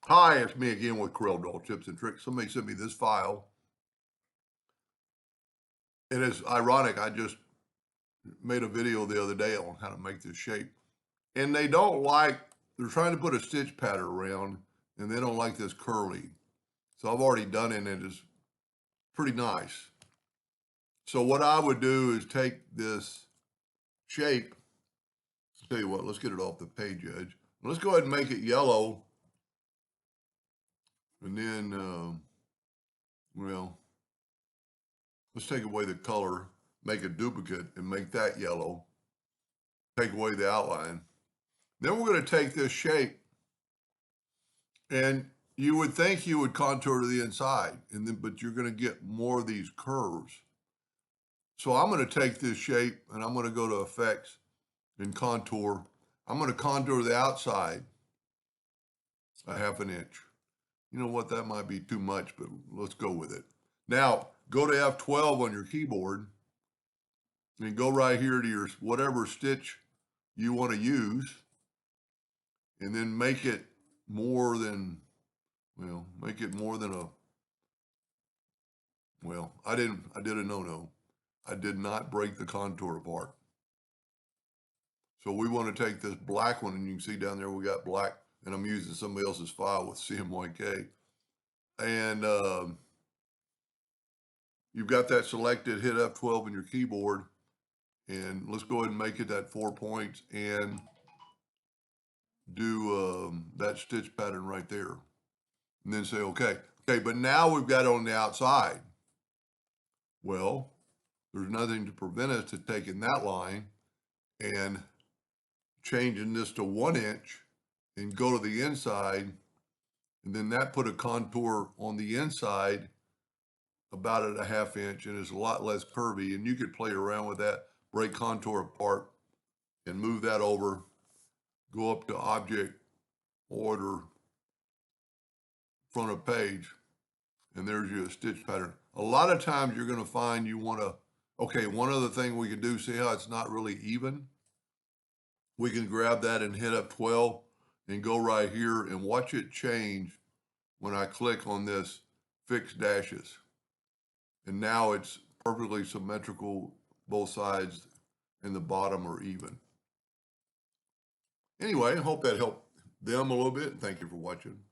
Hi, it's me again with Corel Draw Tips and Tricks. Somebody sent me this file. It is ironic. I just made a video the other day on how to make this shape. And they're trying to put a stitch pattern around, and they don't like this curly. So I've already done it, and it's pretty nice. So what I would do is take this shape. I'll tell you what, let's get it off the page edge. Let's go ahead and make it yellow. And then, let's take away the color, make a duplicate, and make that yellow. Take away the outline. Then we're going to take this shape, and you would think you would contour to the inside, but you're going to get more of these curves. So I'm going to take this shape, and I'm going to go to Effects and Contour. I'm going to contour the outside a 1/2 inch. You know what, that might be too much, but let's go with it. Now, go to F12 on your keyboard, and go right here to your whatever stitch you want to use, and then make it more than, make it more than I did a no-no. I did not break the contour apart. So we want to take this black one, and you can see down there we got black, and I'm using somebody else's file with CMYK. And you've got that selected, hit F12 on your keyboard, and let's go ahead and make it that 4 points and do that stitch pattern right there. And then say, okay, but now we've got it on the outside. Well, there's nothing to prevent us to taking that line and changing this to 1 inch and go to the inside, and then that put a contour on the inside about at a 1/2 inch, and it's a lot less curvy, and you could play around with that, break contour apart and move that over, go up to Object, Order, front of page, and there's your stitch pattern. A lot of times you're going to find you want to, okay, one other thing we can do, see how it's not really even? We can grab that and hit up 12 and go right here and watch it change when I click on this fix dashes. And now it's perfectly symmetrical, both sides and the bottom are even. Anyway, I hope that helped them a little bit. Thank you for watching.